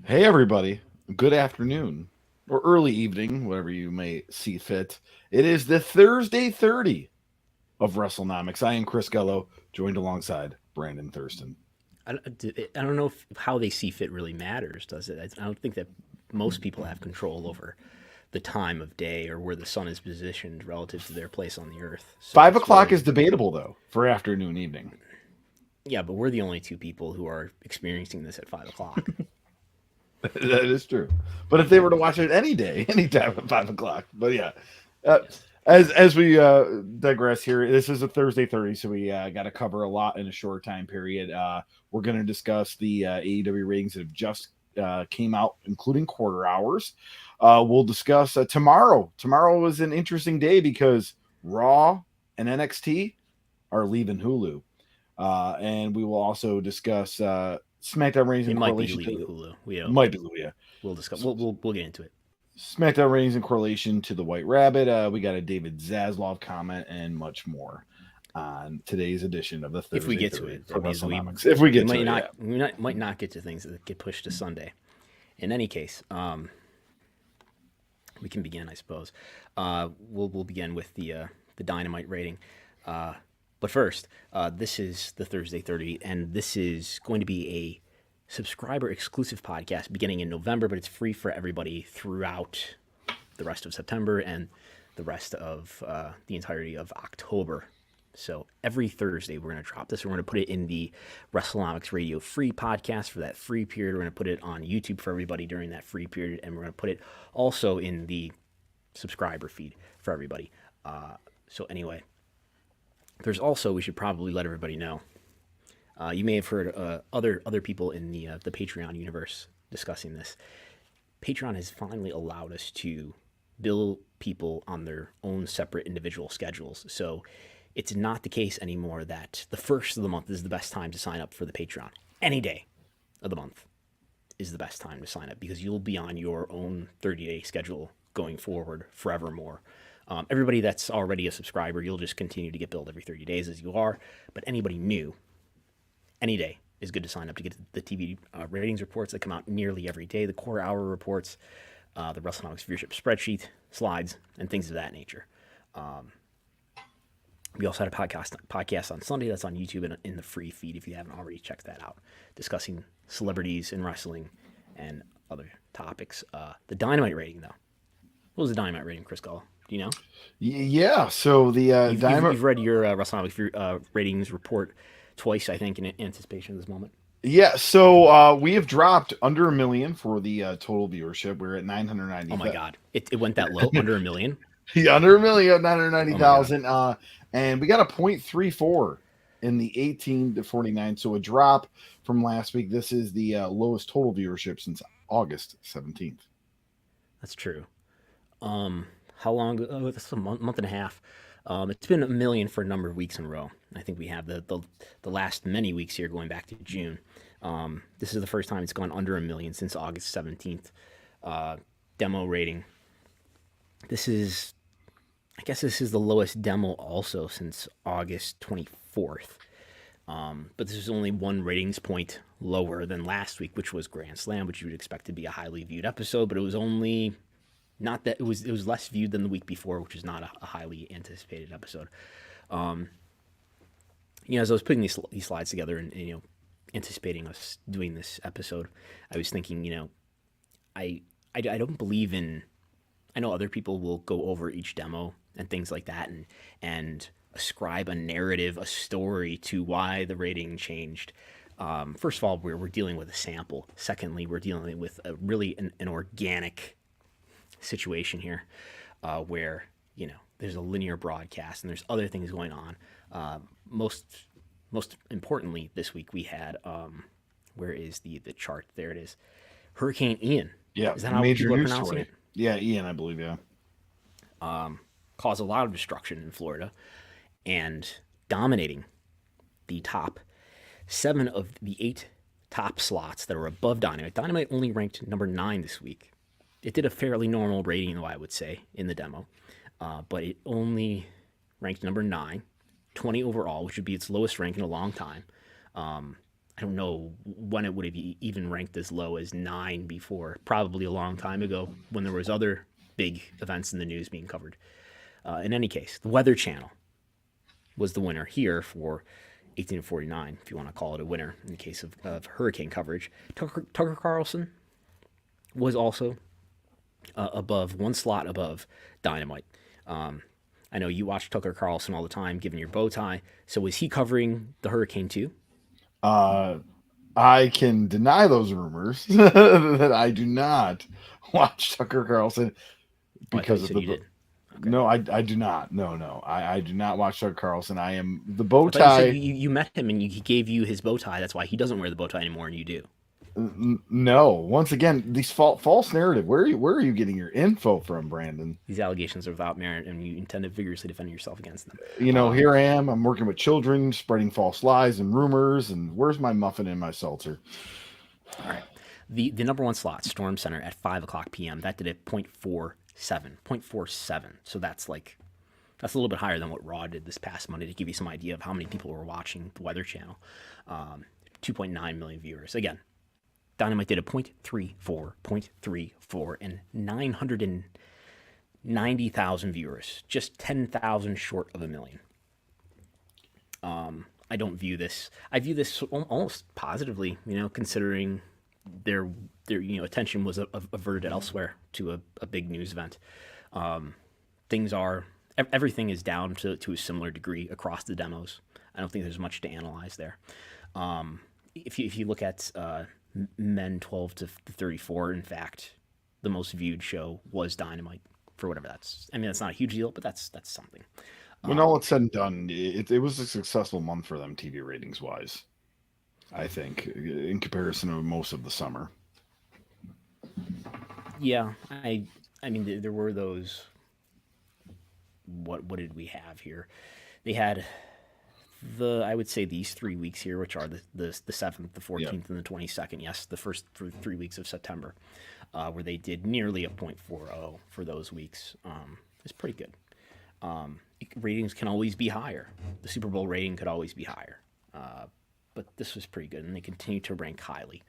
Hey, everybody. Good afternoon or early evening, whatever you may see fit. It is the Thursday 30 of Wrestlenomics. I am Chris Gullo, joined alongside Brandon Thurston. I don't know how they see fit really matters, does it? I don't think that most people have control over the time of day or where the sun is positioned relative to their place on the earth. So 5 o'clock is debatable, though, for afternoon, evening. yeah, but we're the only two people who are experiencing this at 5 o'clock. That is true. But if they were to watch it any day, anytime at 5 o'clock. But yeah, uh, Yeah. as we digress here, this is a Thursday 30, so we got to cover a lot in a short time period. We're going to discuss the AEW ratings that have just came out, including quarter hours. We'll discuss tomorrow. Tomorrow was an interesting day because Raw and NXT are leaving Hulu. And we will also discuss SmackDown ratings They in might be correlation leaving to Hulu. We don't. might be yeah. We'll discuss. We'll get into it. SmackDown ratings in correlation to the White Rabbit. We got a David Zaslav comment and much more on today's edition of the Thursday If we get to 30 it, for because Wrestlenomics. If we get might to it, not yeah. might not get to things that get pushed to Sunday. In any case, we can begin, I suppose. We'll begin with the Dynamite rating. But first, this is the Thursday 30, and this is going to be a subscriber exclusive podcast beginning in November, but it's free for everybody throughout the rest of September and the rest of the entirety of October. So every Thursday, we're going to drop this. We're going to put it in the Wrestlenomics Radio free podcast for that free period. We're going to put it on YouTube for everybody during that free period, and we're going to put it also in the subscriber feed for everybody. So anyway, there's also, we should probably let everybody know, you may have heard other people in the Patreon universe discussing this. Patreon has finally allowed us to bill people on their own separate individual schedules. So it's not the case anymore that the first of the month is the best time to sign up for the Patreon. Any day of the month is the best time to sign up because you'll be on your own 30-day schedule going forward forevermore. Everybody that's already a subscriber, you'll just continue to get billed every 30 days as you are. But anybody new, any day is good to sign up to get the TV ratings reports that come out nearly every day, the quarter hour reports, the Wrestlenomics viewership spreadsheet, slides, and things of that nature. We also had a podcast on Sunday that's on YouTube and in the free feed if you haven't already checked that out, discussing celebrities in wrestling and other topics. The Dynamite rating, though. What was the Dynamite rating, Chris Gullo? Do you know? Yeah, so the Dynamite. You've read your Wrestlenomics ratings report twice, I think, in anticipation of this moment. Yeah, so we have dropped under a million for the total viewership. We're at 990. Oh my God, it went that low, under a million. Yeah, under a million, 990,000. Oh my God. And we got a 0.34 in the 18 to 49. So a drop from last week. This is the lowest total viewership since August 17th. That's true. How long? Oh, that's a month and a half. It's been a million for a number of weeks in a row. I think we have the last many weeks here going back to June. This is the first time it's gone under a million since August 17th. Demo rating. I guess this is the lowest demo also since August 24th. But this is only one ratings point lower than last week, which was Grand Slam, which you would expect to be a highly viewed episode, but it was only not that it was less viewed than the week before, which is not a highly anticipated episode. As I was putting these slides together and anticipating us doing this episode, I was thinking, I don't believe in. I know other people will go over each demo and things like that and ascribe a narrative, a story to why the rating changed. First of all, we're dealing with a sample. Secondly, we're dealing with an organic situation here where there's a linear broadcast and there's other things going on. Most importantly, this week we had where is the chart? There it is. Hurricane Ian. Yeah, is that how major people are news pronouncing story. it? Yeah, Ian, I believe. Yeah, Caused a lot of destruction in Florida and dominating the top 7 of the 8 top slots that are above Dynamite. Dynamite only ranked number 9 this week. It did a fairly normal rating, though, I would say, in the demo. But it only ranked number 9, 20 overall, which would be its lowest rank in a long time. I don't know when it would have even ranked as low as 9 before, probably a long time ago when there was other big events in the news being covered. In any case, the Weather Channel was the winner here for 1849, if you want to call it a winner in the case of hurricane coverage. Tucker Carlson was also above, one slot above Dynamite. I know you watch Tucker Carlson all the time, given your bow tie. So was he covering the hurricane too? I can deny those rumors that I do not watch Tucker Carlson Oh, I thought you because of said you did. Okay. No, I do not. No, I do not watch Tucker Carlson. I am the bow I thought you said tie. you met him and he gave you his bow tie. That's why he doesn't wear the bow tie anymore, and you do. No, once again, these false narrative. Where are you getting your info from, Brandon? These allegations are without merit, and you intend to vigorously defend yourself against them. Here I am. I'm working with children, spreading false lies and rumors. And where's my muffin and my seltzer? All right. The number one slot, Storm Center, at 5 o'clock p.m., that did it 0.47. So that's a little bit higher than what Raw did this past Monday, to give you some idea of how many people were watching the Weather Channel. 2.9 million viewers. Again, Dynamite did a 0.34, and 990,000 viewers, just 10,000 short of a million. I don't view this. I view this almost positively, considering their attention was averted elsewhere to a big news event. Everything is down to a similar degree across the demos. I don't think there's much to analyze there. If you look at men 12 to 34, in fact, the most viewed show was Dynamite, for whatever that's. I mean, that's not a huge deal, but that's something. When all it's said and done, it was a successful month for them TV ratings wise. I think, in comparison to most of the summer. Yeah, I mean, there were those. What did we have here? They had I would say these 3 weeks here, which are the 7th, the 14th, and the 22nd. Yes, the first 3 weeks of September, where they did nearly a 0.40 for those weeks. It's pretty good. Ratings can always be higher. The Super Bowl rating could always be higher. But this was pretty good, and they continue to rank highly.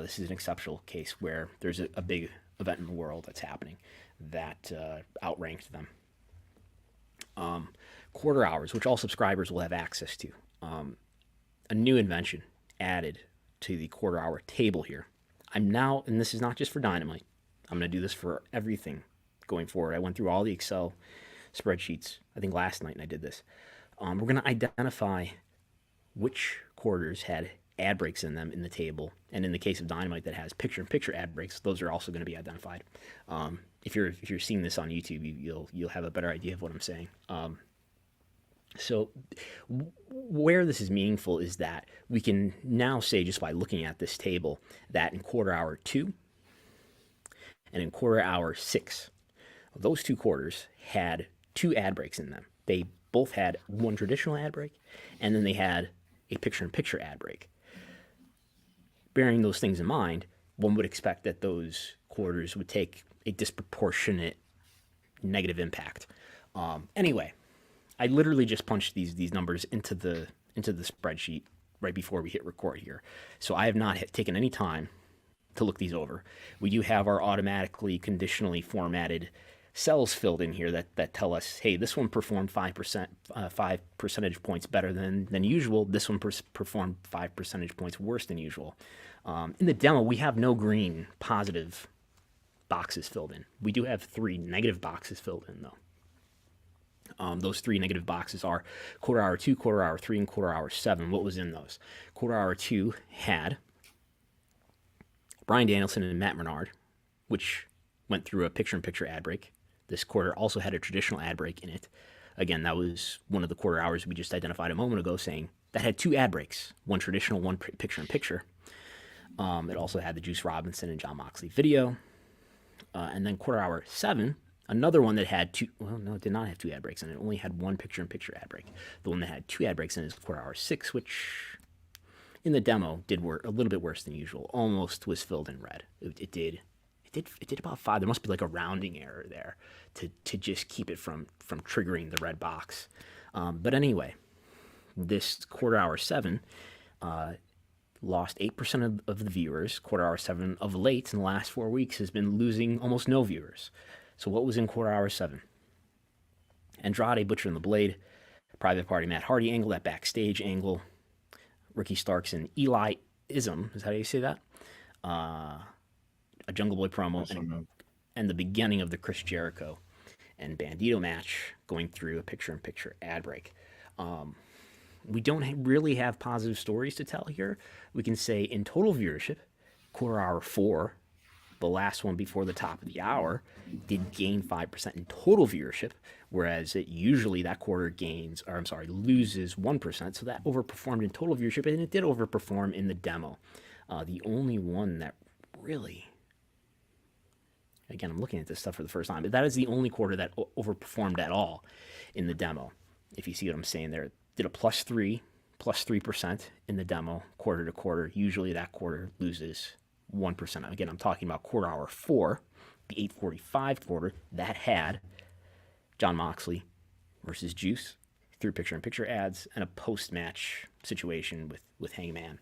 This is an exceptional case where there's a big event in the world that's happening that outranked them. Quarter hours, which all subscribers will have access to. A new invention added to the quarter hour table here. I'm now, and this is not just for Dynamite, I'm going to do this for everything going forward. I went through all the Excel spreadsheets, I think last night, and I did this. We're going to identify which quarters had ad breaks in them in the table, and in the case of Dynamite that has picture-in-picture ad breaks, those are also going to be identified. If you're seeing this on YouTube, you'll have a better idea of what I'm saying. So where this is meaningful is that we can now say, just by looking at this table, that in quarter hour 2 and in quarter hour 6, those two quarters had 2 ad breaks in them. They both had one traditional ad break, and then they had a picture-in-picture ad break. Bearing those things in mind, one would expect that those quarters would take a disproportionate negative impact. Anyway, I literally just punched these numbers into the spreadsheet right before we hit record here, so I have not taken any time to look these over. We do have our automatically conditionally formatted cells filled in here that tell us, hey, this one performed 5%, 5 percentage points better than usual. This one performed 5 percentage points worse than usual. In the demo, we have no green positive boxes filled in. We do have 3 negative boxes filled in, though. Those 3 negative boxes are quarter hour 2, quarter hour 3, and quarter hour 7. What was in those? Quarter hour 2 had Bryan Danielson and Matt Menard, which went through a picture-in-picture ad break. This quarter also had a traditional ad break in it. Again, that was one of the quarter hours we just identified a moment ago, saying that had 2 ad breaks, one traditional, one picture-in-picture. It also had the Juice Robinson and Jon Moxley video. And then quarter hour 7, another one that had 2, well, no, it did not have 2 ad breaks in it. It only had one picture-in-picture ad break. The one that had 2 ad breaks in it is quarter hour 6, which in the demo did work a little bit worse than usual. Almost was filled in red. It did about 5. There must be like a rounding error there to just keep it from triggering the red box. But anyway, this quarter hour 7 lost 8% of the viewers. Quarter hour 7 of late in the last 4 weeks has been losing almost no viewers. So what was in quarter hour 7? Andrade, Butcher and the Blade, Private Party Matt Hardy angle, that backstage angle, Ricky Starks and Eli Ism, is how you say that? A Jungle Boy promo, and the beginning of the Chris Jericho and Bandito match going through a picture-in-picture ad break. We don't really have positive stories to tell here. We can say in total viewership, quarter hour 4, the last one before the top of the hour, did gain 5% in total viewership, whereas it usually that quarter loses 1%. So that overperformed in total viewership, and it did overperform in the demo. The only one that really, again, I'm looking at this stuff for the first time, but that is the only quarter that overperformed at all in the demo. If you see what I'm saying there, did a plus 3% in the demo quarter to quarter. Usually that quarter loses 1%. Again, I'm talking about quarter hour 4, the 8:45 quarter that had Jon Moxley versus Juice through picture-in-picture ads and a post-match situation with Hangman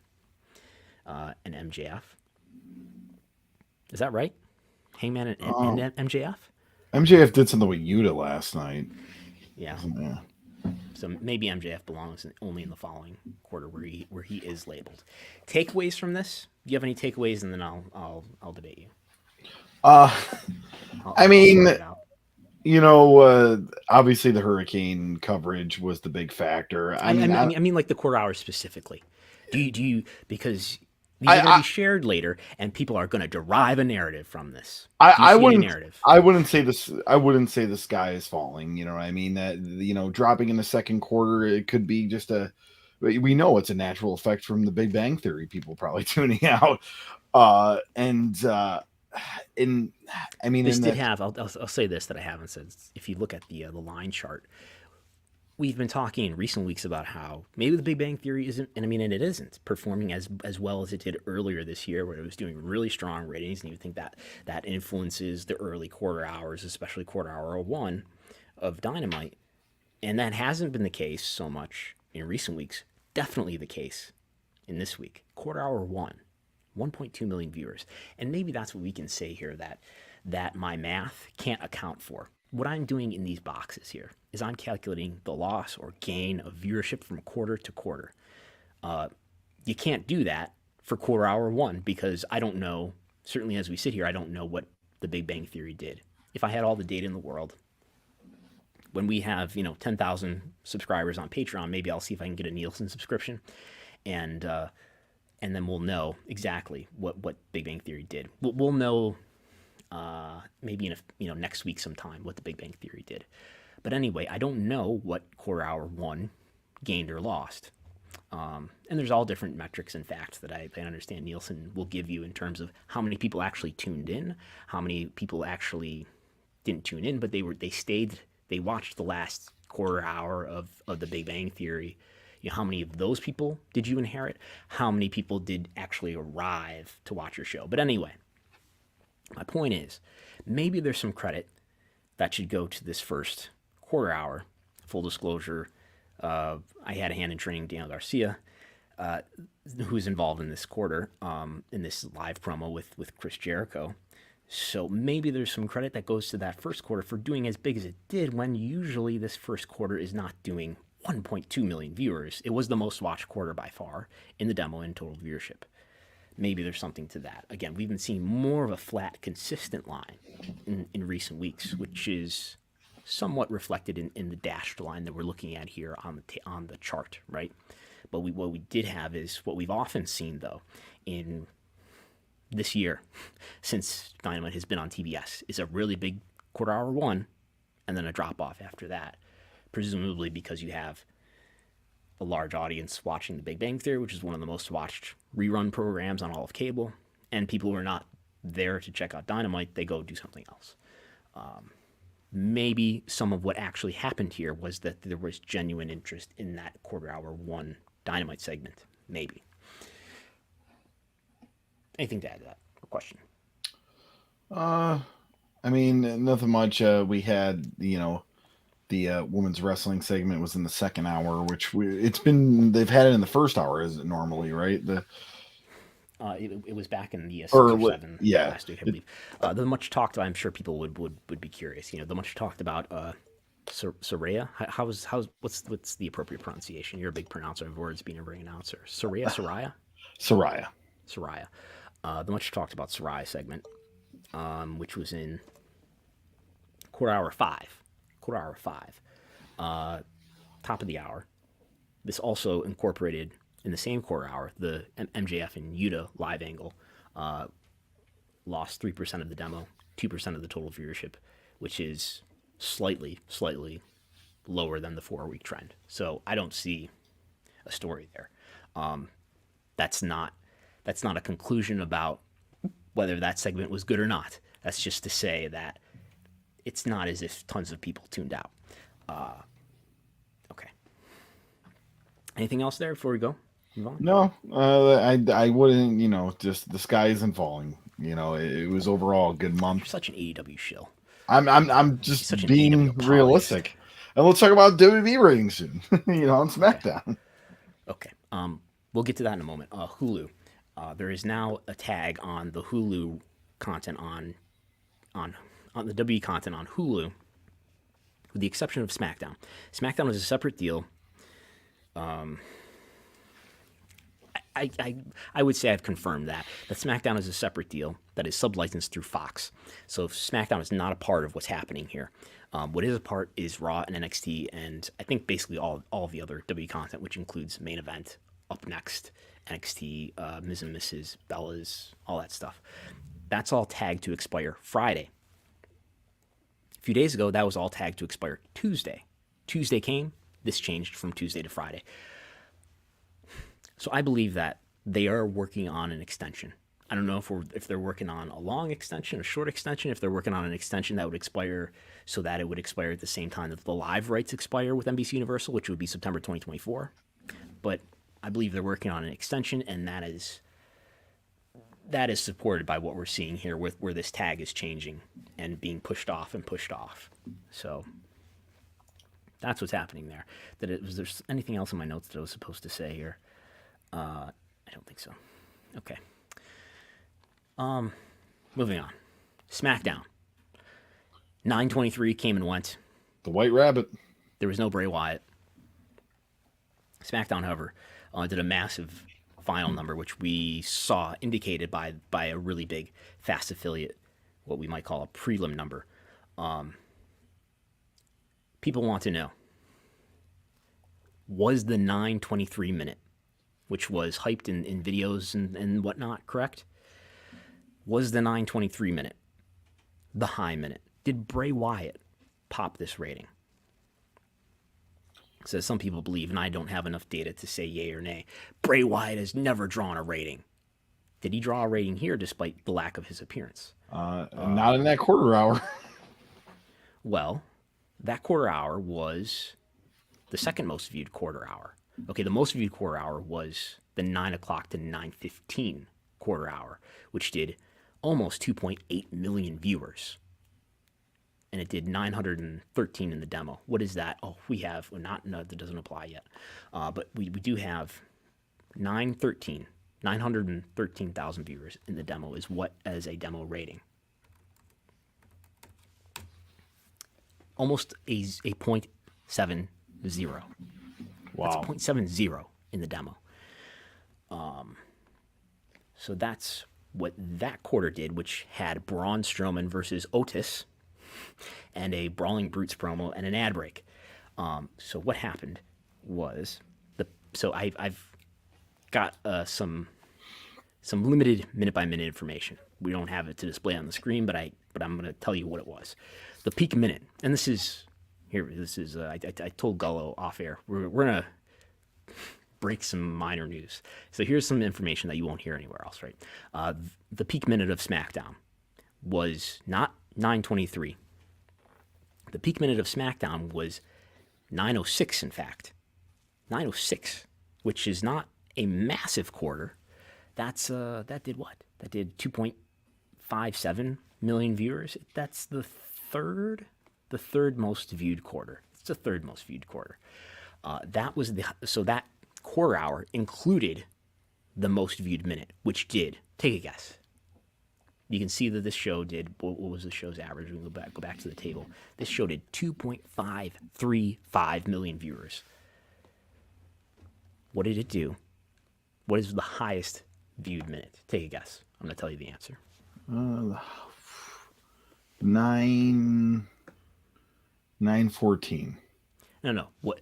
and MJF. Is that right? Hangman and MJF? MJF did something with Yuta last night. Yeah. So maybe MJF belongs only in the following quarter where he is labeled. Takeaways from this? Do you have any takeaways? And then I'll debate you. Obviously the hurricane coverage was the big factor. I mean, like the quarter hours specifically. Do you because these are going to be shared later, and people are going to derive a narrative from this. I wouldn't say this. I wouldn't say the sky is falling. You know what I mean? That dropping in the second quarter, it could be just a. We know it's a natural effect from the Big Bang Theory. People probably tuning out, I'll say this that I haven't said. If you look at the line chart. We've been talking in recent weeks about how maybe the Big Bang Theory isn't, and it isn't performing as well as it did earlier this year, where it was doing really strong ratings, and you think that influences the early quarter hours, especially quarter hour 1 of Dynamite, and that hasn't been the case so much in recent weeks. Definitely the case in this week. Quarter hour 1.2 million viewers, and maybe that's what we can say here that my math can't account for. What I'm doing in these boxes here is I'm calculating the loss or gain of viewership from quarter to quarter. You can't do that for quarter hour 1 because I don't know, certainly as we sit here, I don't know what the Big Bang Theory did. If I had all the data in the world, when we have 10,000 subscribers on Patreon, maybe I'll see if I can get a Nielsen subscription, and then we'll know exactly what Big Bang Theory did. We'll know. Maybe in next week sometime what the Big Bang Theory did. But anyway, I don't know what quarter hour 1 gained or lost. And there's all different metrics and facts that I understand Nielsen will give you in terms of how many people actually tuned in, how many people actually didn't tune in, but they watched the last quarter hour of the Big Bang Theory. How many of those people did you inherit? How many people did actually arrive to watch your show? But anyway, my point is, maybe there's some credit that should go to this first quarter hour. Full disclosure, I had a hand in training Daniel Garcia, who's involved in this quarter, in this live promo with Chris Jericho. So maybe there's some credit that goes to that first quarter for doing as big as it did, when usually this first quarter is not doing 1.2 million viewers. It was the most watched quarter by far in the demo in total viewership. Maybe there's something to that. Again, we've been seeing more of a flat, consistent line in recent weeks, which is somewhat reflected in the dashed line that we're looking at here on the chart, right? But what we did have is what we've often seen, though, in this year, since Dynamite has been on TBS, is a really big quarter hour 1, and then a drop off after that, presumably because you have a large audience watching The Big Bang Theory, which is one of the most watched rerun programs on all of cable, and people who are not there to check out Dynamite, they go do something else. Maybe some of what actually happened here was that there was genuine interest in that quarter hour 1 Dynamite segment. Maybe. Anything to add to that? Or question? Nothing much. We had, the women's wrestling segment was in the second hour, which they've had it in the first hour, is it normally, right? It was back in the 6 Or or what? 7 Yeah. last week, I believe. The much talked about, I'm sure people would be curious. The much talked about Soraya. What's the appropriate pronunciation? You're a big pronouncer of words, being a ring announcer. Soraya. Soraya. Soraya. The much talked about Soraya segment, which was in quarter hour five. Top of the hour. This also incorporated in the same quarter hour the MJF and Yuta live angle. Lost 3% of the demo, 2% of the total viewership, which is slightly lower than the 4-week trend. So I don't see a story there. That's not a conclusion about whether that segment was good or not. That's just to say that it's not as if tons of people tuned out. Okay. Anything else there before we go? No, I wouldn't. Just the sky isn't falling. It was overall a good month. You're such an AEW shill. I'm just Such an being AEW apologist. realistic. And let's talk about WB ratings soon. On SmackDown. Okay. We'll get to that in a moment. Hulu. There is now a tag on the Hulu content on the WWE content on Hulu, with the exception of SmackDown. SmackDown is a separate deal. I would say I've confirmed that SmackDown is a separate deal that is sub-licensed through Fox. So SmackDown is not a part of what's happening here. What is a part is Raw and NXT, and I think basically all of the other WWE content, which includes Main Event, Up Next, NXT, Ms. and Mrs., Bellas, all that stuff. That's all tagged to expire Friday. A few days ago, that was all tagged to expire Tuesday. Tuesday came, this changed from Tuesday to Friday. So I believe that they are working on an extension. I don't know if they're working on a long extension, a short extension, if they're working on an extension that would expire so that it would expire at the same time that the live rights expire with NBC Universal, which would be September 2024. But I believe they're working on an extension, and that is supported by what we're seeing here with where this tag is changing and being pushed off. So that's what's happening there. There's anything else in my notes that I was supposed to say here? I don't think so. Okay. Moving on. SmackDown. 9:23 came and went. The White Rabbit. There was no Bray Wyatt. SmackDown, however, did a massive final number, which we saw indicated by a really big Fast affiliate, what we might call a prelim number. People want to know, was the 9:23 minute, which was hyped in videos and whatnot, correct? Was the 9:23 minute the high minute? Did Bray Wyatt pop this rating? So some people believe, and I don't have enough data to say yay or nay, Bray Wyatt has never drawn a rating. Did he draw a rating here despite the lack of his appearance? Not in that quarter hour. Well, that quarter hour was the second most viewed quarter hour. Okay, the most viewed quarter hour was the 9 o'clock to 9:15 quarter hour, which did almost 2.8 million viewers. And it did 913 in the demo. What is that? Oh, we have, that doesn't apply yet. But we do have 913,000 viewers in the demo is what as a demo rating. Almost a 0.70. Wow. That's 0.70 in the demo. So that's what that quarter did, which had Braun Strowman versus Otis and a Brawling Brutes promo and an ad break. So what happened was I've got some limited minute by minute information. We don't have it to display on the screen, but I'm going to tell you what it was. The peak minute, and this is I told Gullo off air. We're gonna break some minor news. So here's some information that you won't hear anywhere else, right? The peak minute of SmackDown was not 9:23. The peak minute of SmackDown was 9:06, in fact. 9:06, which is not a massive quarter. That did what? That did 2.57 million viewers. That's the third most viewed quarter. It's the third most viewed quarter. That quarter hour included the most viewed minute, which did, take a guess. You can see that this show did, what was the show's average? We can go back to the table. This show did 2.535 million viewers. What did it do? What is the highest viewed minute? Take a guess. I'm going to tell you the answer. 9:14. No. What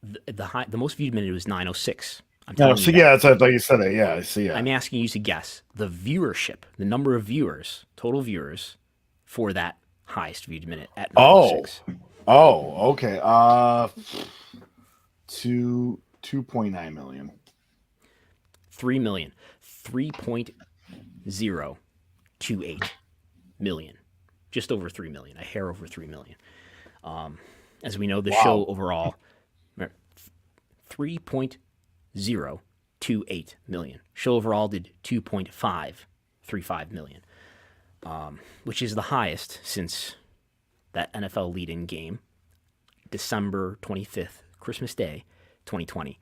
the most viewed minute was 9:06. I'm No, telling so you that. yeah, I thought you said it. Yeah, I see. Yeah. I'm asking you to guess the viewership, the number of viewers, total viewers, for that highest viewed minute at 9:06. Oh, okay. 2.9 million. 3 million. 3.028 million. Just over 3 million. A hair over 3 million. As we know, the show overall, 3.028 million. Show overall did 2.535 million, which is the highest since that NFL lead-in game, December 25th, Christmas Day, 2020.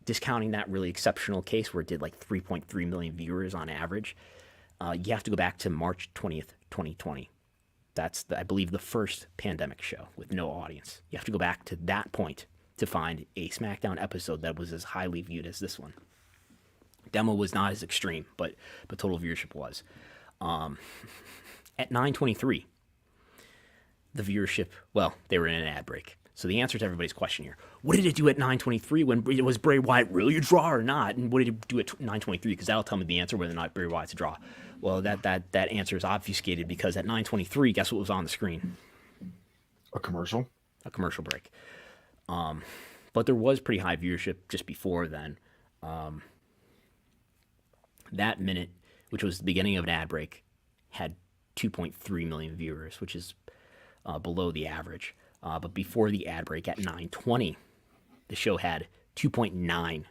Discounting that really exceptional case where it did like 3.3 million viewers on average, you have to go back to March 20th, 2020. That's, I believe, the first pandemic show with no audience. You have to go back to that point to find a Smackdown episode that was as highly viewed as this one. Demo was not as extreme, but total viewership was. At 9:23, the viewership, well, they were in an ad break. So the answer to everybody's question here, what did it do at 9:23 when was Bray Wyatt really a draw or not? And what did it do at 9:23? Because that'll tell me the answer whether or not Bray Wyatt's a draw. Well, that answer is obfuscated because at 9:23, guess what was on the screen? A commercial. A commercial break. But there was pretty high viewership just before then. That minute, which was the beginning of an ad break, had 2.3 million viewers, which is below the average. But before the ad break at 9:20, the show had 2.9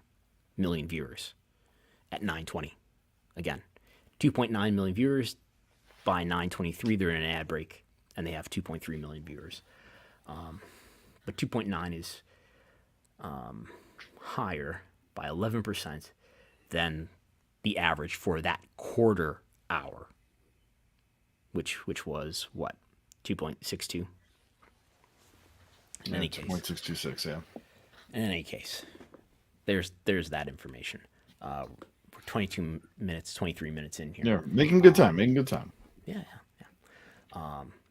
million viewers at 9:20. Again, 2.9 million viewers. By 9:23, they're in an ad break, and they have 2.3 million viewers. But 2.9 is higher by 11% than the average for that quarter hour, which was what, 2.62. In any case, 0.626. Yeah. In any case, there's that information. We're 22 minutes, 23 minutes in here. Yeah, making good time. Yeah.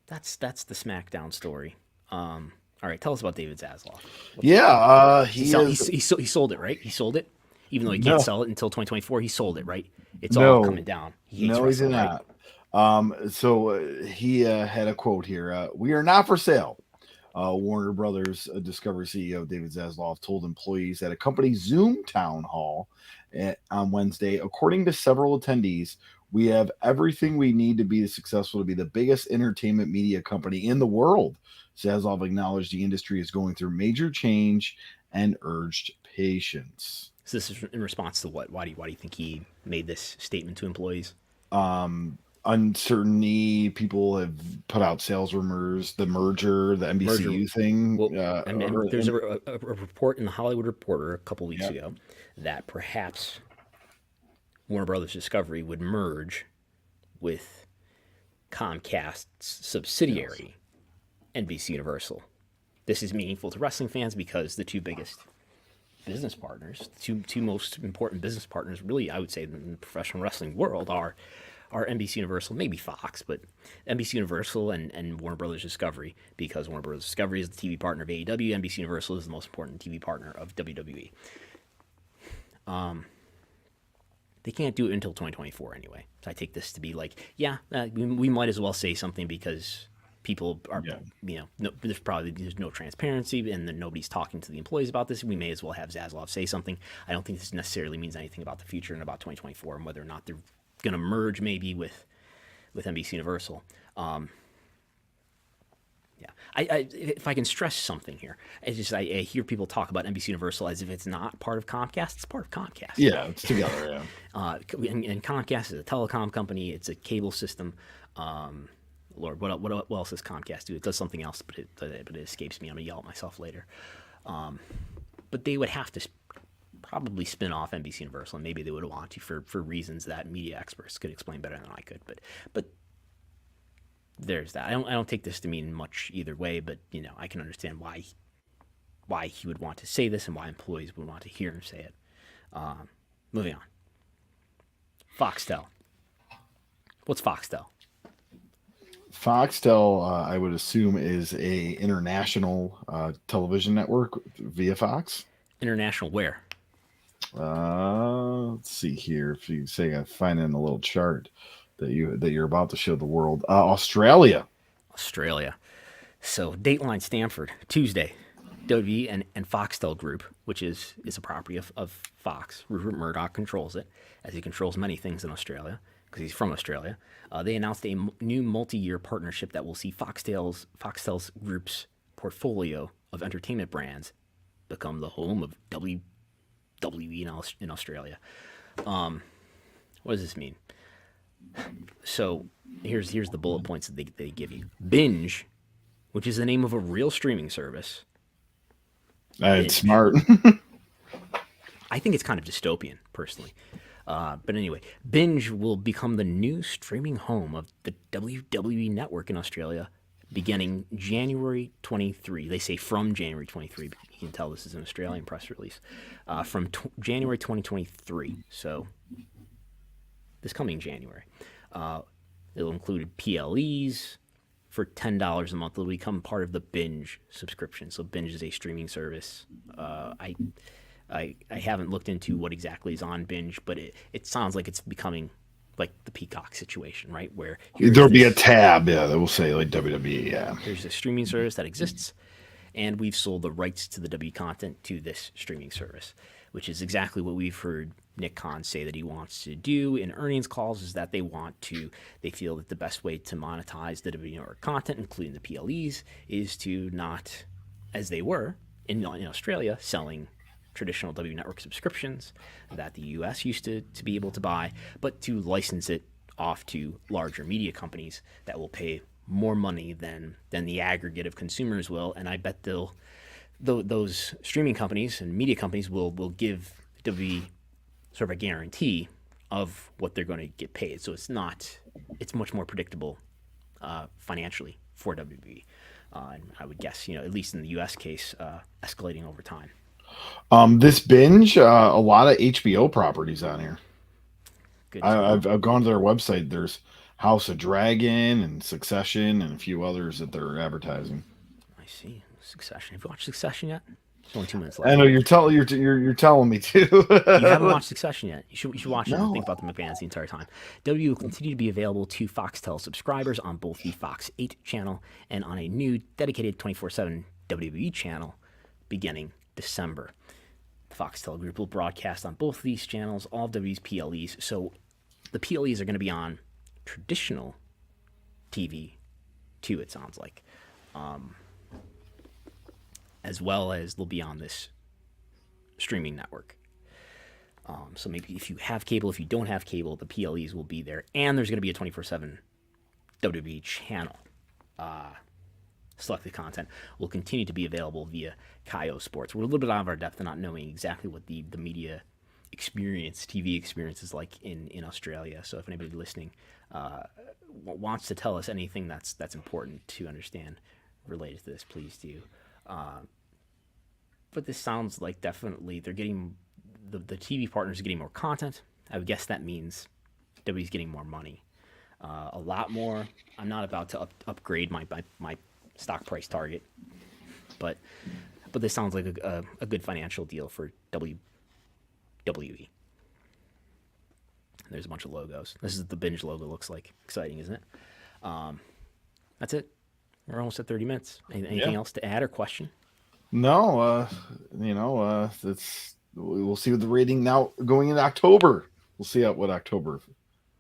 That's the Smackdown story. All right, tell us about David Zaslav. He sold it, right? He sold it, even though he can't sell it until 2024. He sold it, right? It's all coming down. He did not. So he had a quote here. We are not for sale. Warner Brothers Discovery CEO David Zaslav told employees at a company Zoom town hall on Wednesday. According to several attendees, we have everything we need to be successful to be the biggest entertainment media company in the world. Zaslav acknowledged the industry is going through major change and urged patience. So this is in response to what? Why do you think he made this statement to employees? Uncertainty. People have put out sales rumors, the merger, the NBCU thing. Well, there's a report in the Hollywood Reporter a couple weeks ago that perhaps Warner Brothers Discovery would merge with Comcast's subsidiary, NBC Universal. This is meaningful to wrestling fans because the two biggest business partners, two most important business partners, really, I would say, in the professional wrestling world are NBC Universal, maybe Fox, but NBC Universal and Warner Brothers Discovery, because Warner Brothers Discovery is the TV partner of AEW, NBC Universal is the most important TV partner of WWE. They can't do it until 2024 anyway. So I take this to be like, we might as well say something because people are, there's no transparency and then nobody's talking to the employees about this. We may as well have Zaslav say something. I don't think this necessarily means anything about the future and about 2024 and whether or not they're going to merge maybe with NBC Universal. If I can stress something here, I hear people talk about NBC Universal as if it's not part of Comcast. It's part of Comcast. Yeah, it's together. Yeah. And Comcast is a telecom company. It's a cable system. Lord, what else does Comcast do? It does something else, but it escapes me. I'm gonna yell at myself later. But they would have to probably spin off NBC Universal, and maybe they would want to for reasons that media experts could explain better than I could. But there's that. I don't take this to mean much either way, but I can understand why he would want to say this and why employees would want to hear him say it. Moving on. Foxtel. What's Foxtel? Foxtel, I would assume, is a international television network via Fox. International where? Let's see here. If you say I find it in a little chart that you're about to show the world, Australia. Australia. So Dateline Stanford, Tuesday. WWE and Foxtel Group, which is a property of Fox. Rupert Murdoch controls it, as he controls many things in Australia, because he's from Australia. They announced a new multi-year partnership that will see Foxtel's group's portfolio of entertainment brands become the home of WWE in Australia. What does this mean? So here's the bullet points that they give you. Binge, which is the name of a real streaming service. It's smart. I think it's kind of dystopian, personally. But anyway, Binge will become the new streaming home of the WWE Network in Australia beginning January 23. They say from January 23. But you can tell this is an Australian press release. From January 2023. So this coming January. It'll include PLEs. For $10 a month, it'll become part of the Binge subscription. So Binge is a streaming service. I haven't looked into what exactly is on Binge, but it sounds like it's becoming like the Peacock situation, right? Where there'll be a tab, that will say like WWE. Yeah, there's a streaming service that exists, and we've sold the rights to the W content to this streaming service, which is exactly what we've heard Nick Khan say that he wants to do in earnings calls. Is that they feel that the best way to monetize the WWE Network content, including the PLEs, is to not, as they were in Australia, selling traditional W Network subscriptions that the US used to be able to buy, but to license it off to larger media companies that will pay more money than the aggregate of consumers will. And I bet those streaming companies and media companies will give WWE sort of a guarantee of what they're going to get paid. So it's much more predictable financially for WWE. And I would guess, at least in the US case, escalating over time. This Binge, a lot of HBO properties on here. I've gone to their website. There's House of Dragon and Succession and a few others that they're advertising. I see. Succession. Have you watched Succession yet? There's only 2 minutes left. I know you're telling me to. You haven't watched Succession yet. You should watch it and think about the McMahons the entire time. W will continue to be available to Foxtel subscribers on both the Fox 8 channel and on a new dedicated 24/7 WWE channel beginning December. The Foxtel Group will broadcast on both of these channels all of W's PLEs. So the PLEs are going to be on traditional TV too, it sounds like. As well as they'll be on this streaming network. So maybe if you have cable, if you don't have cable, the PLEs will be there. And there's going to be a 24/7 WWE channel. Selected content will continue to be available via Kayo Sports. We're a little bit out of our depth in not knowing exactly what the media experience, TV experience is like in Australia. So if anybody listening wants to tell us anything that's important to understand related to this, please do. But this sounds like definitely they're getting the TV partners are getting more content. I would guess that means WWE's getting more money, a lot more. I'm not about to upgrade my stock price target, but this sounds like a good financial deal for WWE. There's a bunch of logos. This is what the Binge logo looks like. Exciting, isn't it? That's it. We're almost at 30 minutes. Anything else to add or question? No, we'll see what the rating now going into October. We'll see what October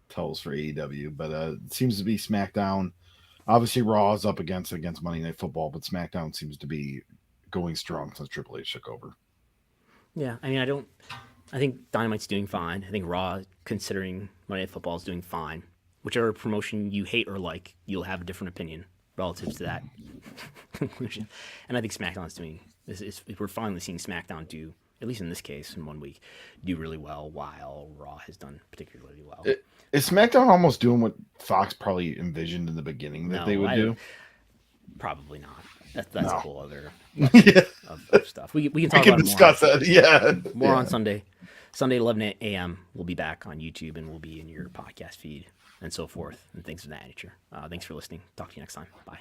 tells for AEW, but it seems to be SmackDown. Obviously, Raw is up against Monday Night Football, but SmackDown seems to be going strong since Triple H took over. Yeah, I mean, I think Dynamite's doing fine. I think Raw, considering Monday Night Football, is doing fine. Whichever promotion you hate or like, you'll have a different opinion relative to that conclusion. And I think SmackDown's doing. We're finally seeing SmackDown do at least in this case, in 1 week, do really well, while Raw has done particularly well. Is SmackDown almost doing what Fox probably envisioned in the beginning that they would do? Probably not. That's a whole other of stuff. We can talk We can about discuss it more. that. Yeah. More on Sunday. Sunday, 11 a.m. We'll be back on YouTube, and we'll be in your podcast feed and so forth, and things of that nature. Thanks for listening. Talk to you next time. Bye.